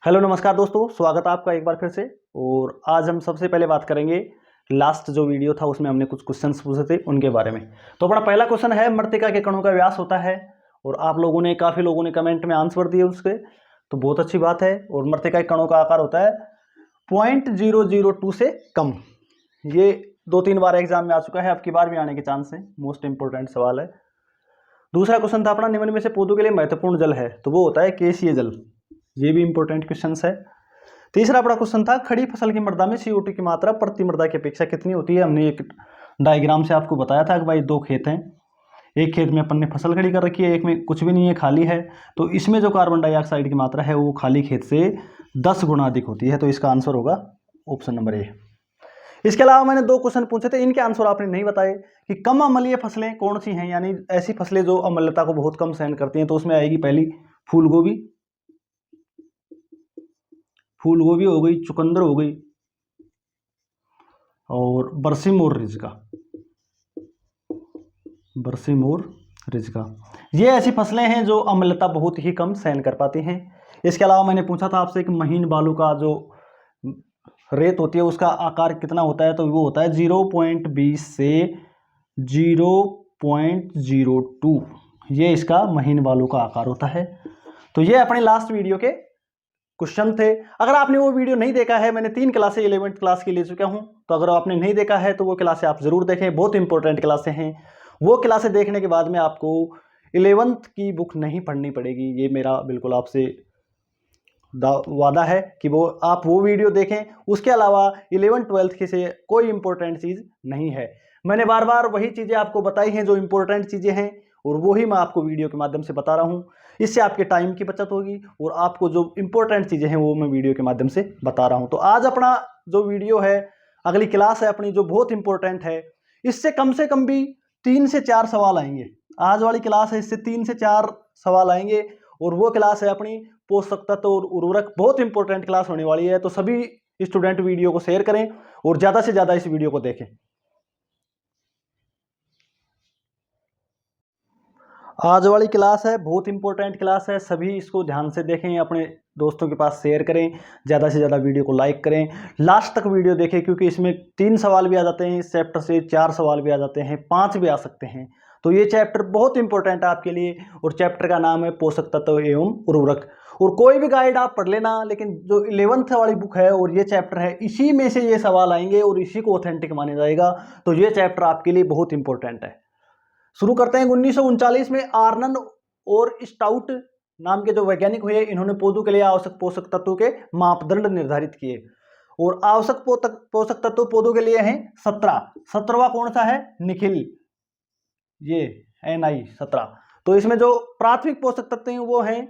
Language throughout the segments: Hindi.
हेलो नमस्कार दोस्तों, स्वागत है आपका एक बार फिर से। और आज हम सबसे पहले बात करेंगे, लास्ट जो वीडियो था उसमें हमने कुछ क्वेश्चंस पूछे थे उनके बारे में। तो अपना पहला क्वेश्चन है, मृत्तिका के कणों का व्यास होता है। और आप लोगों ने, काफ़ी लोगों ने कमेंट में आंसर दिए उसके, तो बहुत अच्छी बात है। और मृत्तिका के कणों का आकार होता है 0.002 से कम। ये 2-3 बार एग्जाम में आ चुका है, अब की बार भी आने के चांस है, मोस्ट इंपॉर्टेंट सवाल है। दूसरा क्वेश्चन था अपना, निम्न में से पौधों के लिए महत्वपूर्ण जल है, तो वो होता है केशीय जल। ये भी इंपॉर्टेंट क्वेश्चन है। तीसरा बड़ा क्वेश्चन था, खड़ी फसल की मृदा में CO2 की मात्रा प्रति मृदा की अपेक्षा कितनी होती है। हमने एक डायग्राम से आपको बताया था कि भाई 2 खेत हैं, एक खेत में अपन ने फसल खड़ी कर रखी है, एक में कुछ भी नहीं है, खाली है। तो इसमें जो कार्बन डाइऑक्साइड की मात्रा है वो खाली खेत से 10 गुना अधिक होती है। तो इसका आंसर होगा ऑप्शन नंबर ए। इसके अलावा मैंने 2 क्वेश्चन पूछे थे, इनके आंसर आपने नहीं बताए कि कम अम्लीय फसलें कौन सी हैं, यानी ऐसी फसलें जो अम्लता को बहुत कम सहन करती हैं। तो उसमें आएगी पहली फूल गोभी, हो गई, चुकंदर हो गई, और बरसिम और रिजका। ये ऐसी फसलें हैं जो अम्लता बहुत ही कम सहन कर पाती हैं। इसके अलावा मैंने पूछा था आपसे कि महीन बालू का जो रेत होती है उसका आकार कितना होता है, तो वो होता है 0.20 से 0.02। ये इसका महीन बालू का आकार होता है। तो ये अपने लास्ट वीडियो के क्वेश्चन थे। अगर आपने वो वीडियो नहीं देखा है, मैंने 3 क्लासें 11th क्लास की ले चुका हूं, तो अगर आपने नहीं देखा है तो वो क्लासें आप जरूर देखें, बहुत इंपॉर्टेंट क्लासें हैं। वो क्लासें देखने के बाद में आपको 11th की बुक नहीं पढ़नी पड़ेगी, ये मेरा बिल्कुल आपसे वादा है कि आप वो वीडियो देखें। उसके अलावा 11th 12th की से कोई इंपॉर्टेंट चीज़ नहीं है। मैंने बार बार वही चीज़ें आपको बताई हैं जो इंपॉर्टेंट चीज़ें हैं, और वही मैं आपको वीडियो के माध्यम से बता रहा हूँ। इससे आपके टाइम की बचत होगी और आपको जो इंपॉर्टेंट चीज़ें हैं वो मैं वीडियो के माध्यम से बता रहा हूँ। तो आज अपना जो वीडियो है, अगली क्लास है अपनी जो बहुत इंपॉर्टेंट है, इससे कम से कम भी 3 से 4 सवाल आएंगे। आज वाली क्लास है, इससे 3 से 4 सवाल आएंगे। और वो क्लास है अपनी पोषक तत्व और उर्वरक, बहुत इंपॉर्टेंट क्लास होने वाली है। तो सभी स्टूडेंट वीडियो को शेयर करें और ज़्यादा से ज़्यादा इस वीडियो को देखें। आज वाली क्लास है बहुत इंपॉर्टेंट क्लास है, सभी इसको ध्यान से देखें, अपने दोस्तों के पास शेयर करें, ज़्यादा से ज़्यादा वीडियो को लाइक करें, लास्ट तक वीडियो देखें, क्योंकि इसमें 3 सवाल भी आ जाते हैं, इस चैप्टर से 4 सवाल भी आ जाते हैं, 5 भी आ सकते हैं। तो ये चैप्टर बहुत इंपॉर्टेंट है आपके लिए, और चैप्टर का नाम है पोषक तत्व एवं उर्वरक। और कोई भी गाइड आप पढ़ लेना, लेकिन जो 11th वाली बुक है और ये चैप्टर है, इसी में से ये सवाल आएंगे और इसी को ऑथेंटिक माना जाएगा। तो ये चैप्टर आपके लिए बहुत इंपॉर्टेंट है। शुरू करते हैं। 1939 में आर्नन और स्टाउट नाम के जो वैज्ञानिक हुए, इन्होंने पौधों के लिए आवश्यक पोषक तत्वों के मापदंड निर्धारित किए। और आवश्यक पोषक तत्व पौधों के लिए हैं 17। 17वां कौन सा है? निखिल, ये Na17। तो इसमें जो प्राथमिक पोषक तत्व हैं वो हैं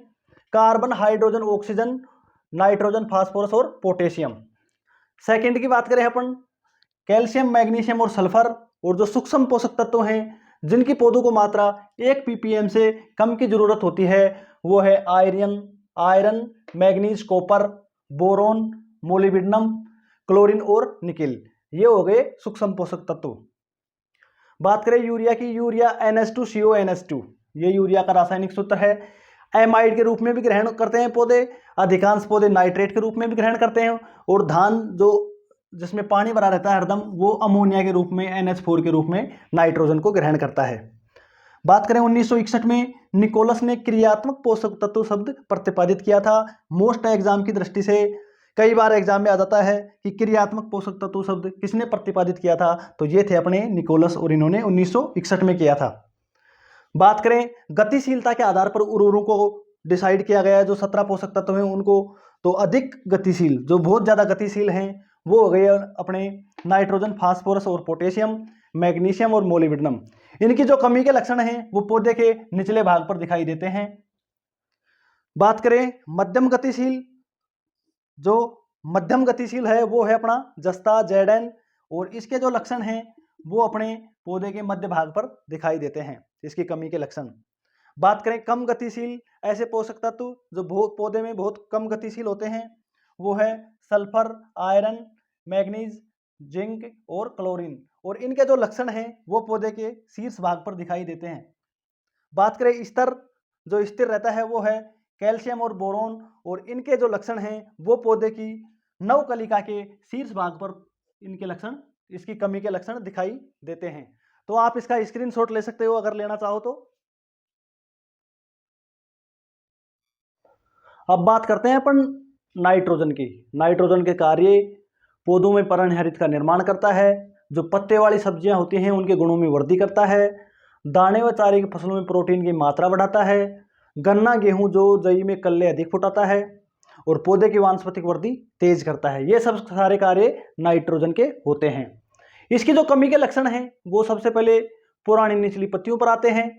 carbon, hydrogen, oxygen, nitrogen, phosphorus और पोटेशियम। सेकंड की बात करें अपन, कैल्शियम, मैग्नीशियम और सल्फर। और जो सूक्ष्म पोषक तत्व हैं जिनकी पौधों को मात्रा 1 ppm से कम की जरूरत होती है, वो है iron, manganese, copper, boron, molybdenum, chlorine और निकेल। ये हो गए सूक्ष्म पोषक तत्व। बात करें यूरिया की, यूरिया NH2CO NH2, ये यूरिया का रासायनिक सूत्र है। एमाइड के रूप में भी ग्रहण करते हैं पौधे, अधिकांश पौधे नाइट्रेट के रूप में भी ग्रहण करते हैं। और धान जो जिसमें पानी भरा रहता है हरदम, वो अमोनिया के रूप में, NH4 के रूप में नाइट्रोजन को ग्रहण करता है। बात करें 1961 में निकोलस ने क्रियात्मक पोषक तत्व शब्द प्रतिपादित किया था। मोस्ट एग्जाम की दृष्टि से कई बार एग्जाम में आ जाता है कि क्रियात्मक पोषक तत्व शब्द किसने प्रतिपादित किया था, तो ये थे अपने निकोलस, और इन्होंने 1961 में किया था। बात करें गतिशीलता के आधार पर उर्वरकों को डिसाइड किया गया है, जो 17 पोषक तत्व हैं उनको। तो अधिक गतिशील, जो बहुत ज़्यादा गतिशील हैं, वो हो गए अपने नाइट्रोजन, फास्फोरस और पोटेशियम, मैग्नीशियम और मोलिब्डेनम। इनकी जो कमी के लक्षण हैं वो पौधे के निचले भाग पर दिखाई देते हैं। बात करें मध्यम गतिशील, जो मध्यम गतिशील है वो है अपना जस्ता, जेडन, और इसके जो लक्षण हैं वो अपने पौधे के मध्य भाग पर दिखाई देते हैं, इसकी कमी के लक्षण। बात करें कम गतिशील, ऐसे पोषक तत्व जो पौधे में बहुत कम गतिशील होते हैं, वो है सल्फर, आयरन, मैग्नीज, जिंक और क्लोरीन। और इनके जो लक्षण हैं वो पौधे के शीर्ष भाग पर दिखाई देते हैं। बात करें स्तर, जो स्थिर रहता है वो है कैल्शियम और बोरोन और इनके जो लक्षण हैं वो पौधे की नवकलिका के शीर्ष भाग पर इनके लक्षण, इसकी कमी के लक्षण दिखाई देते हैं। तो आप इसका स्क्रीनशॉट ले सकते हो अगर लेना चाहो तो। अब बात करते हैं अपन नाइट्रोजन की। नाइट्रोजन के कार्य, पौधों में पर्णहरित का निर्माण करता है, जो पत्ते वाली सब्जियां होती हैं उनके गुणों में वृद्धि करता है, दाने व चारे की फसलों में प्रोटीन की मात्रा बढ़ाता है, गन्ना गेहूं जो जई में कल्ले अधिक फुटाता है और पौधे की वानस्पतिक वृद्धि तेज करता है। ये सब सारे कार्य नाइट्रोजन के होते हैं। इसकी जो कमी के लक्षण हैं वो सबसे पहले पुरानी निचली पत्तियों पर आते हैं।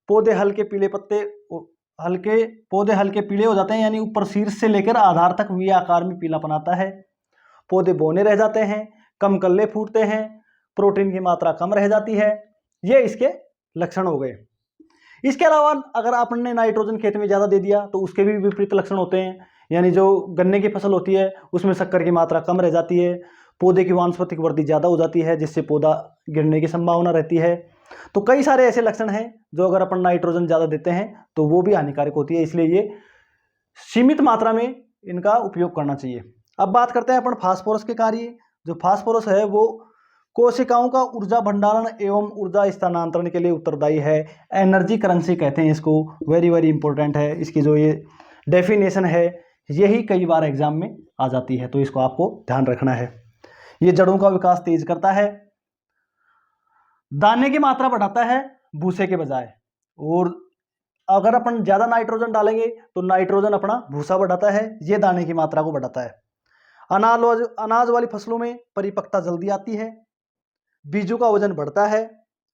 पौधे हल्के पीले पीले हो जाते हैं, यानी ऊपर शीर्ष से लेकर आधार तक वी आकार में पीलापन आता है। पौधे बौने रह जाते हैं, कम कल्ले फूटते हैं, प्रोटीन की मात्रा कम रह जाती है। ये इसके लक्षण हो गए। इसके अलावा अगर आपने नाइट्रोजन खेत में ज़्यादा दे दिया तो उसके भी विपरीत लक्षण होते हैं, यानी जो गन्ने की फसल होती है उसमें शक्कर की मात्रा कम रह जाती है, पौधे की वानस्पतिक वृद्धि ज़्यादा हो जाती है जिससे पौधा गिरने की संभावना रहती है। तो कई सारे ऐसे लक्षण हैं जो अगर अपन नाइट्रोजन ज़्यादा देते हैं तो वो भी हानिकारक होती है, इसलिए ये सीमित मात्रा में इनका उपयोग करना चाहिए। अब बात करते हैं अपन फास्फोरस के कार्य। जो फास्फोरस है वो कोशिकाओं का ऊर्जा भंडारण एवं ऊर्जा स्थानांतरण के लिए उत्तरदायी है। एनर्जी करेंसी कहते हैं इसको, वेरी वेरी इंपॉर्टेंट है। इसकी जो ये डेफिनेशन है यही कई बार एग्जाम में आ जाती है, तो इसको आपको ध्यान रखना है। ये जड़ों का विकास तेज करता है, दाने की मात्रा बढ़ाता है भूसे के बजाय, और अगर अपन ज्यादा नाइट्रोजन डालेंगे तो नाइट्रोजन अपना भूसा बढ़ाता है, ये दाने की मात्रा को बढ़ाता है। अनाज वाली फसलों में परिपक्वता जल्दी आती है, बीजों का वजन बढ़ता है,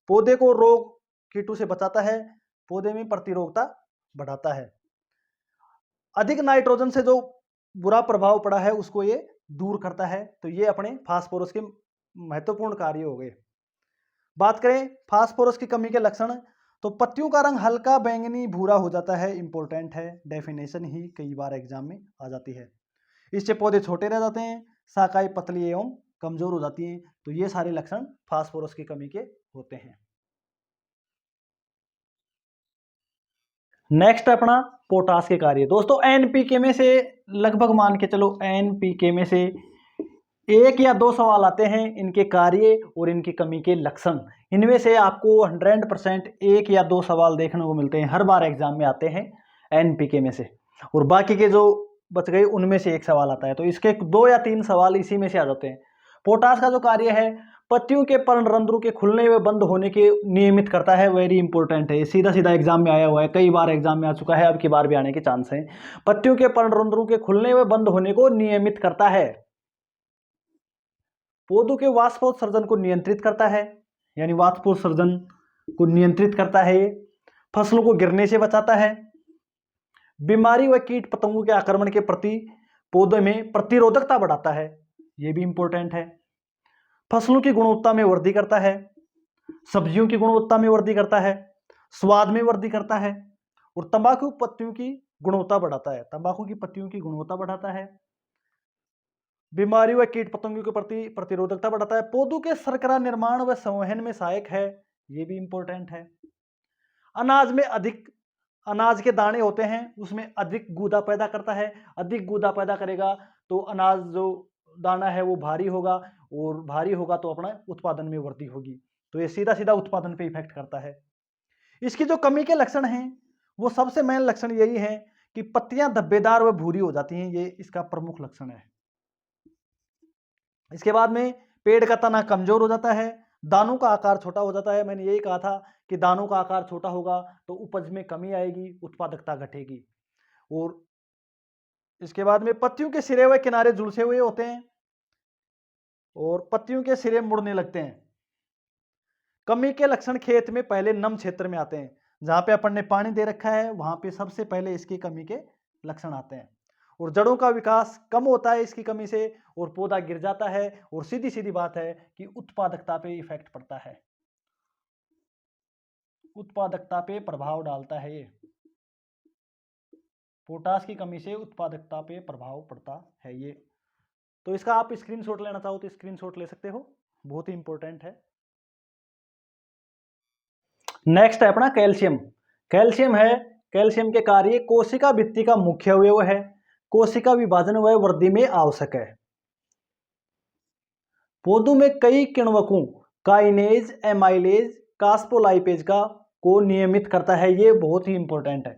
पौधे को रोग कीटों से बचाता है, पौधे में प्रतिरोधकता बढ़ाता है। अधिक नाइट्रोजन से जो बुरा प्रभाव पड़ा है उसको ये दूर करता है। तो ये अपने फास्फोरस के महत्वपूर्ण कार्य हो गए। बात करें फास्फोरस की कमी के लक्षण, तो पत्तियों का रंग हल्का बैंगनी भूरा हो जाता है, इंपॉर्टेंट है, डेफिनेशन ही कई बार एग्जाम में आ जाती है। इससे पौधे छोटे रह जाते हैं, शाखाएं पतली एवं कमजोर हो जाती हैं। तो ये सारे लक्षण फास्फोरस की कमी के होते हैं। नेक्स्ट अपना पोटास के कार्य। दोस्तों एनपीके में से लगभग मान के चलो एनपीके में से 1 या 2 सवाल आते हैं, इनके कार्य और इनकी कमी के लक्षण। इनमें से आपको 100% 1 या 2 सवाल देखने को मिलते हैं, हर बार एग्जाम में आते हैं एनपीके में से, और बाकी के जो बच गए उनमें से 1 सवाल आता है। तो इसके 2 या 3 सवाल इसी में से आ जाते हैं। पोटास का जो कार्य है पत्तियों के पर्णरंध्रों के खुलने व बंद होने के नियमित करता है, वेरी इंपॉर्टेंट है। सीधा सीधा एग्जाम में आया हुआ है, कई बार एग्जाम में आ चुका है, अब की बार भी आने के चांस हैं। पत्तियों के पर्णरंध्रों के खुलने व बंद होने को नियमित करता है, पौधों के वाष्पोत्सर्जन को नियंत्रित करता है, यानी वाष्पोत्सर्जन को नियंत्रित करता है, ये फसलों को गिरने से बचाता है, बीमारी व कीट पतंगों के आक्रमण के प्रति पौधों में प्रतिरोधकता बढ़ाता है, ये भी इंपॉर्टेंट है, फसलों की गुणवत्ता में वृद्धि करता है, सब्जियों की गुणवत्ता में वृद्धि करता है, स्वाद में वृद्धि करता है, और तंबाकू पत्तियों की गुणवत्ता बढ़ाता है, तंबाकू की पत्तियों की गुणवत्ता बढ़ाता है, बीमारी व कीट पतंगों के प्रति प्रतिरोधकता बढ़ाता है, पौधों के शर्करा निर्माण व संवहन में सहायक है, ये भी इंपॉर्टेंट है। अनाज के दाने होते हैं उसमें अधिक गूदा पैदा करता है, अधिक गूदा पैदा करेगा तो अनाज जो दाना है वो भारी होगा, और भारी होगा तो अपना उत्पादन में वृद्धि होगी। तो ये सीधा सीधा उत्पादन पे इफेक्ट करता है। इसकी जो कमी के लक्षण हैं वो सबसे मेन लक्षण यही है कि पत्तियां धब्बेदार व भूरी हो जाती हैं, ये इसका प्रमुख लक्षण है। इसके बाद में पेड़ का तना कमजोर हो जाता है, दानों का आकार छोटा हो जाता है। मैंने यही कहा था कि दानों का आकार छोटा होगा तो उपज में कमी आएगी, उत्पादकता घटेगी। और इसके बाद में पत्तियों के सिरे व किनारे झुलसे हुए होते हैं और पत्तियों के सिरे मुड़ने लगते हैं। कमी के लक्षण खेत में पहले नम क्षेत्र में आते हैं, जहां पे अपन ने पानी दे रखा है वहां पे सबसे पहले इसकी कमी के लक्षण आते हैं, और जड़ों का विकास कम होता है इसकी कमी से, और पौधा गिर जाता है, और सीधी सीधी बात है कि उत्पादकता पे इफेक्ट पड़ता है, उत्पादकता पे प्रभाव डालता है। ये पोटास की कमी से उत्पादकता पे प्रभाव पड़ता है ये। तो इसका आप स्क्रीनशॉट लेना चाहो तो स्क्रीनशॉट ले सकते हो, बहुत ही इंपॉर्टेंट है। नेक्स्ट है अपना कैल्शियम। कैल्शियम है कैल्शियम के कार्य कोशिका भित्ति का मुख्य अवयव है, कोशिका विभाजन व वृद्धि में आवश्यक है। पौधों में कई किण्वकों काइनेज, एमाइलेज, कास्फोलाइपेज को नियमित करता है। ये बहुत ही इंपॉर्टेंट है।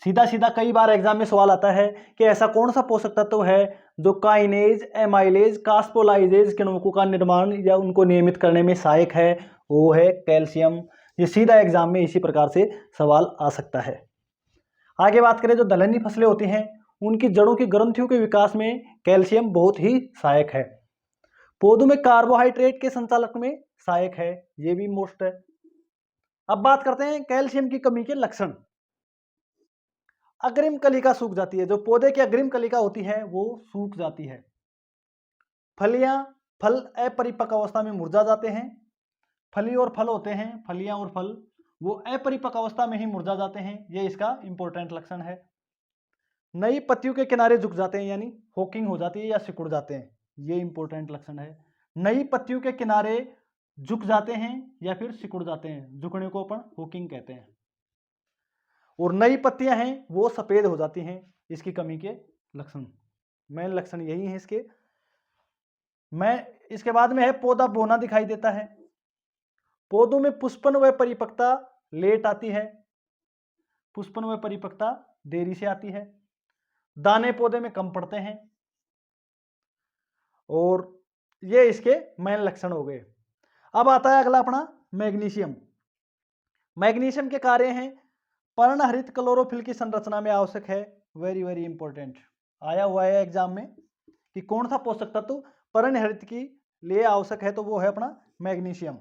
सीधा सीधा कई बार एग्जाम में सवाल आता है कि ऐसा कौन सा पोषक तत्व है जो काइनेज, एमाइलेज, कास्फोलाइपेज किण्वकों का निर्माण या उनको नियमित करने में सहायक है। वो है कैल्शियम। ये सीधा एग्जाम में इसी प्रकार से सवाल आ सकता है। आगे बात करें, जो दलहनी फसलें होती हैं उनकी जड़ों की ग्रंथियों के विकास में कैल्शियम बहुत ही सहायक है। पौधों में कार्बोहाइड्रेट के संचालक में सहायक है, ये भी मोस्ट है। अब बात करते हैं कैल्शियम की कमी के लक्षण। अग्रिम कलिका सूख जाती है, जो पौधे की अग्रिम कलिका होती है वो सूख जाती है। फल अपरिपक्व अवस्था में मुरझा जाते हैं। फली और फल होते हैं, फलियां और फल वो अपरिपक्व अवस्था में ही मुरझा जाते हैं, ये इसका इंपॉर्टेंट लक्षण है। नई पत्तियों के किनारे झुक जाते हैं, यानी होकिंग हो जाती है या सिकुड़ जाते हैं, ये इंपॉर्टेंट लक्षण है। नई पत्तियों के किनारे झुक जाते हैं या फिर सिकुड़ जाते हैं, झुकने को अपन होकिंग कहते हैं। और नई पत्तियां हैं वो सफेद हो जाती हैं, इसकी कमी के लक्षण, मेन लक्षण यही है इसके। इसके बाद में है पौधा बौना दिखाई देता है। पौधों में पुष्पन व परिपक्वता लेट आती है, पुष्पन व परिपक्वता देरी से आती है। दाने पौधे में कम पड़ते हैं, और ये इसके मेन लक्षण हो गए। अब आता है अगला अपना मैग्नीशियम। मैग्नीशियम के कार्य हैं पर्णहरित क्लोरोफिल की संरचना में आवश्यक है, वेरी वेरी इंपॉर्टेंट आया हुआ है एग्जाम में कि कौन सा पोषक तत्व पर्णहरित की लिए आवश्यक है, तो वो है अपना मैग्नीशियम।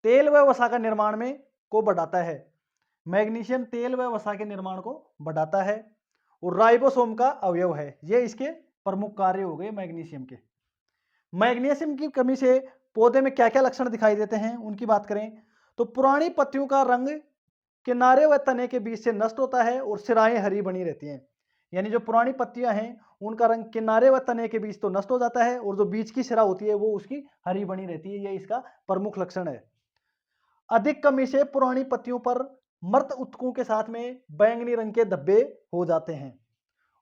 तेल व वसा का निर्माण में को बढ़ाता है, मैग्नीशियम तेल व वसा के निर्माण को बढ़ाता है। और राइबोसोम का अवयव है, ये इसके प्रमुख कार्य हो गए मैग्नीशियम के। मैग्नीशियम की कमी से पौधे में क्या क्या लक्षण दिखाई देते हैं उनकी बात करें तो पुरानी पत्तियों का रंग किनारे व तने के बीच से नष्ट होता है और सिराएं हरी बनी रहती हैं, यानी जो पुरानी पत्तियां हैं उनका रंग किनारे व तने के बीच तो नष्ट हो जाता है और जो बीच की सिरा होती है वो उसकी हरी बनी रहती है, ये इसका प्रमुख लक्षण है। अधिक कमी से पुरानी पत्तियों पर मृत ऊतकों के साथ में बैंगनी रंग के धब्बे हो जाते हैं।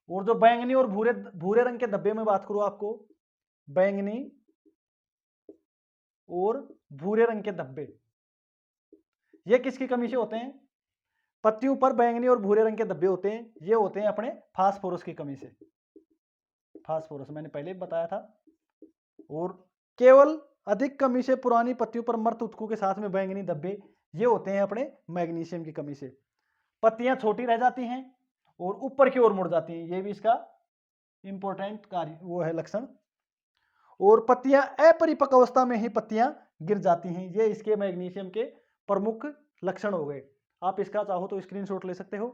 और जो बैंगनी और भूरे भूरे रंग के धब्बे में बात करूं आपको, बैंगनी और भूरे रंग के धब्बे ये किसकी कमी से होते हैं? पत्तियों पर बैंगनी और भूरे रंग के धब्बे होते हैं, ये होते हैं अपने फास्फोरस की कमी से। फास्फोरस मैंने पहले बताया था। और केवल अधिक कमी से पुरानी पत्तियों पर मृत ऊतकों के साथ में बैंगनी धब्बे ये होते हैं अपने मैग्नीशियम की कमी से। पत्तियां छोटी रह जाती हैं और ऊपर की ओर मुड़ जाती हैं, ये भी इसका इंपॉर्टेंट कार्य वो है लक्षण। और पत्तियां अपरिपक्व अवस्था में ही पत्तियां गिर जाती हैं, ये इसके मैग्नीशियम के प्रमुख लक्षण हो गए। आप इसका चाहो तो स्क्रीनशॉट ले सकते हो।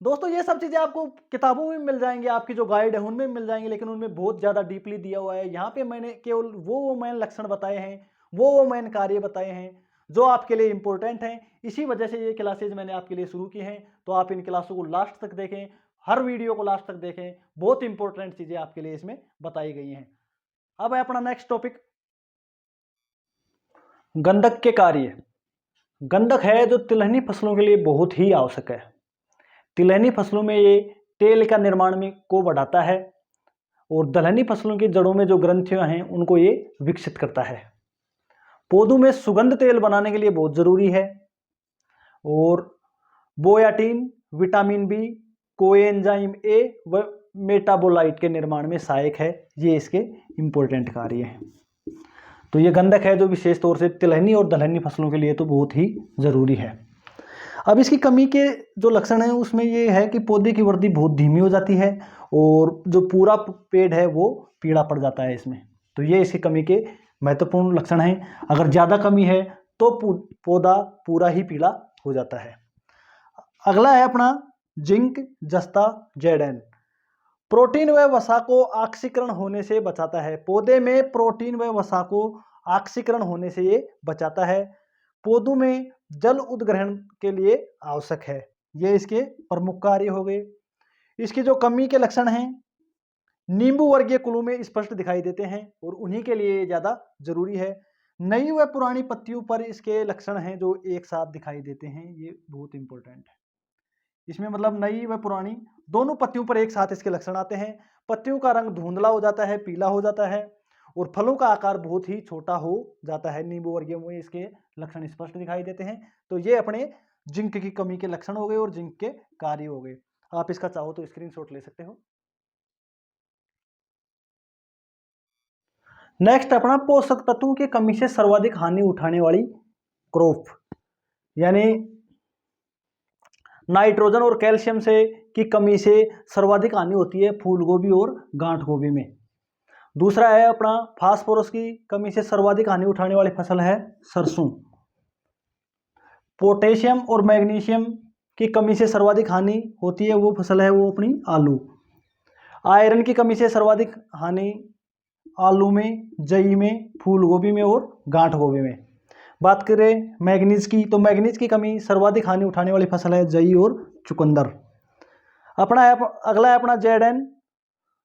दोस्तों ये सब चीजें आपको किताबों में मिल जाएंगी, आपकी जो गाइड है उनमें मिल जाएंगी, लेकिन उनमें बहुत ज्यादा डीपली दिया हुआ है। यहाँ पे मैंने केवल वो मेन लक्षण बताए हैं, वो मेन कार्य बताए हैं जो आपके लिए इंपॉर्टेंट हैं। इसी वजह से ये क्लासेज मैंने आपके लिए शुरू की हैं, तो आप इन क्लासों को लास्ट तक देखें, हर वीडियो को लास्ट तक देखें, बहुत इंपॉर्टेंट चीजें आपके लिए इसमें बताई गई हैं। अब है अपना नेक्स्ट टॉपिक, गंधक के कार्य। गंधक है जो तिलहनी फसलों के लिए बहुत ही आवश्यक है। तिलहनी फसलों में ये तेल का निर्माण में को बढ़ाता है और दलहनी फसलों की जड़ों में जो ग्रंथियां हैं उनको ये विकसित करता है। पौधों में सुगंध तेल बनाने के लिए बहुत जरूरी है। और बोयाटीन, विटामिन बी, कोएंजाइम ए व मेटाबोलाइट के निर्माण में सहायक है, ये इसके इंपॉर्टेंट कार्य हैं। तो ये गंधक है जो विशेष तौर से तिलहनी और दलहनी फसलों के लिए तो बहुत ही जरूरी है। अब इसकी कमी के जो लक्षण हैं उसमें ये है कि पौधे की वृद्धि बहुत धीमी हो जाती है और जो पूरा पेड़ है वो पीला पड़ जाता है इसमें। तो ये इसकी कमी के महत्वपूर्ण लक्षण हैं। अगर ज़्यादा कमी है तो पौधा पूरा ही पीला हो जाता है। अगला है अपना जिंक, जस्ता, जेडन। प्रोटीन व वसा को ऑक्सीकरण होने से बचाता है। पौधे में प्रोटीन व वसा को ऑक्सीकरण होने से ये बचाता है। पौधों में जल उद्ग्रहण के लिए आवश्यक है, ये इसके प्रमुख कार्य हो गए। इसकी जो कमी के लक्षण हैं नींबू वर्गीय कुलों में स्पष्ट दिखाई देते हैं और उन्हीं के लिए ज़्यादा जरूरी है। नई व पुरानी पत्तियों पर इसके लक्षण हैं जो एक साथ दिखाई देते हैं, ये बहुत इंपॉर्टेंट है। इसमें मतलब नई व पुरानी दोनों पत्तियों पर एक साथ इसके लक्षण आते हैं। पत्तियों का रंग धुंधला हो जाता है, पीला हो जाता है और फलों का आकार बहुत ही छोटा हो जाता है। नींबू वर्गीय में इसके लक्षण स्पष्ट दिखाई देते हैं। तो ये अपने जिंक की कमी के लक्षण हो गए और जिंक के कार्य हो गए। आप इसका चाहो तो स्क्रीनशॉट ले सकते हो। नेक्स्ट अपना पोषक तत्वों की कमी से सर्वाधिक हानि उठाने वाली क्रॉप, यानी नाइट्रोजन और कैल्शियम से की कमी से सर्वाधिक हानि होती है फूल गोभी और गांठ गोभी में। दूसरा है अपना फास्फोरस की कमी से सर्वाधिक हानि उठाने वाली फसल है सरसों। पोटेशियम और मैग्नीशियम की कमी से सर्वाधिक हानि होती है वो फसल है वो अपनी आलू। आयरन की कमी से सर्वाधिक हानि आलू में, जई में, फूल गोभी में और गांठ गोभी में। बात करें मैग्नीज की, तो मैग्नीज की कमी सर्वाधिक हानि उठाने वाली फसल है जई और चुकंदर। अपना अगला है अपना जेडएन,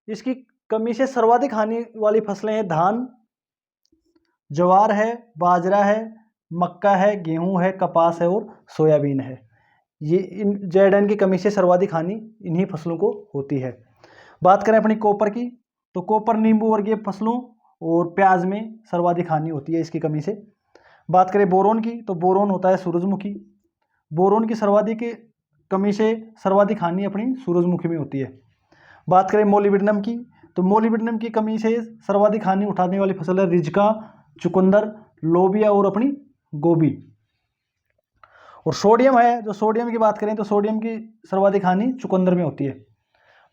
इसकी कमी से सर्वाधिक हानि वाली फसलें हैं धान, ज्वार है, बाजरा है, मक्का है, गेहूं है, कपास है और सोयाबीन है। ये इन जेडएन की कमी से सर्वाधिक हानि इन्हीं फसलों को होती है। बात करें अपनी कॉपर की, तो कॉपर नींबू वर्गीय फसलों और प्याज में सर्वाधिक हानि होती है इसकी कमी से। बात करें बोरोन की, तो बोरोन होता है सूरजमुखी। बोरोन की सर्वाधिक कमी से सर्वाधिक हानि अपनी सूरजमुखी में होती है। बात करें मोलिब्डेनम की, तो मोलिब्डेनम की कमी से सर्वाधिक हानि उठाने वाली फसल है रिजका, चुकंदर, लोबिया और अपनी गोभी। और सोडियम है, जो सोडियम की बात करें तो सोडियम की सर्वाधिक हानि चुकंदर में होती है।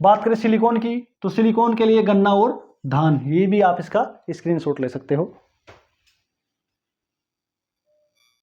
बात करें सिलिकॉन की, तो सिलिकॉन के लिए गन्ना और धान, ये भी आप इसका स्क्रीनशॉट ले सकते हो।